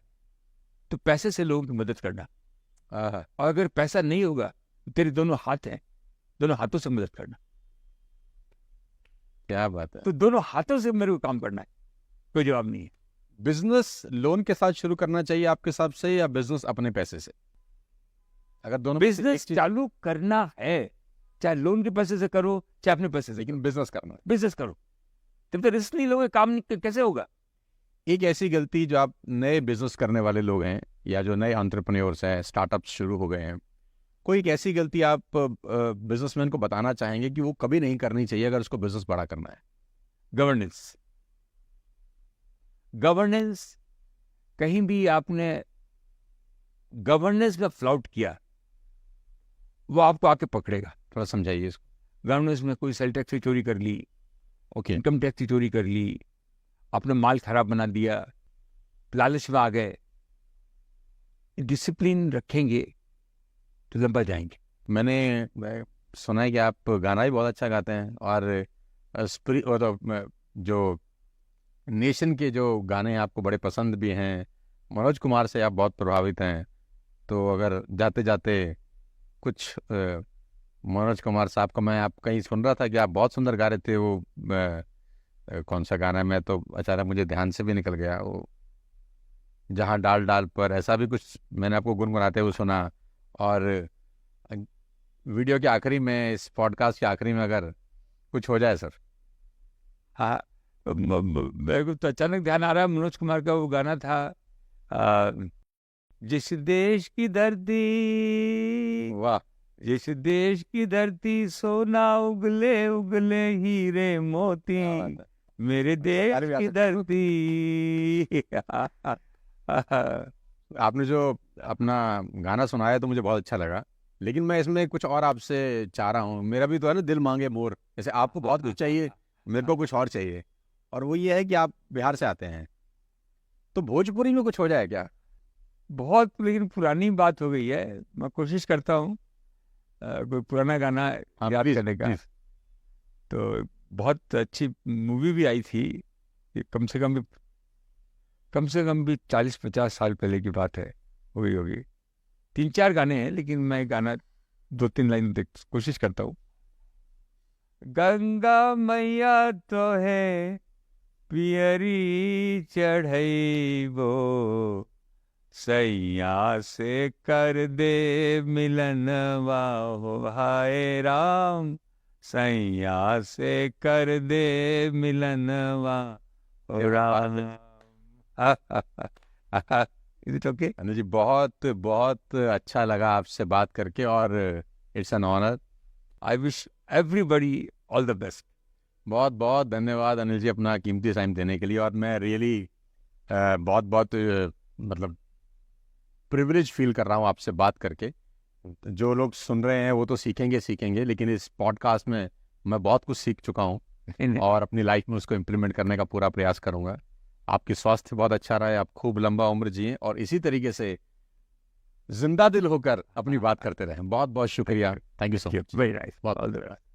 तो पैसे से लोगों की मदद करना, आहा, और अगर पैसा नहीं होगा तो तेरे दोनों हाथ हैं, दोनों हाथों से मदद करना। क्या बात है। तो दोनों हाथों से मेरे को काम करना है, कोई जवाब नहीं है। बिजनेस लोन के साथ शुरू करना चाहिए आपके हिसाब से, या बिजनेस अपने पैसे से? अगर दोनों में से एक बिजनेस चीज- चालू करना है, चाहे लोन के पैसे से करो चाहे अपने पैसे से, लेकिन बिजनेस करना है। बिजनेस करो। तब तो रिस्क नहीं लोगे, काम कैसे होगा? एक ऐसी गलती जो आप नए बिजनेस करने वाले लोग हैं, या जो नए एंटरप्रेन्योर्स हैं, स्टार्टअप्स शुरू हो गए हैं, कोई एक ऐसी गलती आप बिजनेसमैन को बताना चाहेंगे कि वो कभी नहीं करनी चाहिए अगर उसको बिजनेस बड़ा करना है? गवर्नेंस। गवर्नेंस, कहीं भी आपने गवर्नेंस में फ्लॉट किया, वो आपको आके पकड़ेगा। थोड़ा समझाइए इसको। गवर्नेंस में कोई सेल टैक्स की चोरी कर ली, ओके, इनकम टैक्स की चोरी कर ली, अपना माल खराब बना दिया, लालच में आ गए। डिसिप्लिन रखेंगे तो लंबा जाएंगे। मैं सुना है कि आप गाना भी बहुत अच्छा गाते हैं, और जो नेशन के जो गाने आपको बड़े पसंद भी हैं, मनोज कुमार से आप बहुत प्रभावित हैं। तो अगर जाते जाते कुछ मनोज कुमार साहब का, मैं आप कहीं सुन रहा था कि आप बहुत सुंदर गा रहे थे, वो कौन सा गाना है, मैं तो अचानक मुझे ध्यान से भी निकल गया, वो जहाँ डाल डाल पर, ऐसा भी कुछ मैंने आपको गुनगुनाते हुए सुना। और वीडियो के आखिरी में, इस पॉडकास्ट के आखिरी में अगर कुछ हो जाए सर। हाँ, मेरे को तो अचानक ध्यान आ रहा है, मनोज कुमार का वो गाना था, जिस देश की धरती, वाह, जिस देश की धरती सोना उगले उगले हीरे मोती, क्या बात है। मेरे देश अरे भी आ की सकते हैं। धरती। आपने जो अपना गाना सुनाया तो मुझे बहुत अच्छा लगा, लेकिन मैं इसमें कुछ और आपसे चाह रहा हूँ। मेरा भी तो है ना, दिल मांगे मोर, जैसे आपको बहुत कुछ चाहिए, मेरे को कुछ और चाहिए, और वो ये है कि आप बिहार से आते हैं, तो भोजपुरी में कुछ हो जाए क्या? बहुत लेकिन पुरानी बात हो गई है, मैं कोशिश करता हूँ कोई पुराना गाना हाँ, याद प्लीज, करने का। प्लीज। तो बहुत अच्छी मूवी भी आई थी, ये कम से कम भी 40-50 साल पहले की बात है, होगी। 3-4 गाने हैं, लेकिन मैं गाना 2-3 लाइन कोशिश करता हूँ। गंगा मैया तो है पियरी चढ़ैबो, सैया से कर दे मिलनवा हो हाय राम, सैया से कर दे मिलनवा हो Ram. Is it okay? Anil ji, बहुत बहुत अच्छा लगा आपसे बात करके, और it's an honour. I wish everybody all the best. बहुत बहुत धन्यवाद अनिल जी अपना कीमती टाइम देने के लिए, और मैं रियली बहुत बहुत मतलब प्रिविलेज फील कर रहा हूँ आपसे बात करके। जो लोग सुन रहे हैं वो तो सीखेंगे, लेकिन इस पॉडकास्ट में मैं बहुत कुछ सीख चुका हूँ, और अपनी लाइफ में उसको इम्प्लीमेंट करने का पूरा प्रयास करूँगा। आपकी स्वास्थ्य बहुत अच्छा रहे, आप खूब लंबा उम्र जिए, और इसी तरीके से जिंदा दिल होकर अपनी बात करते रहें। बहुत बहुत शुक्रिया, thank you so much. Very nice, बहुत ऑल द बेस्ट।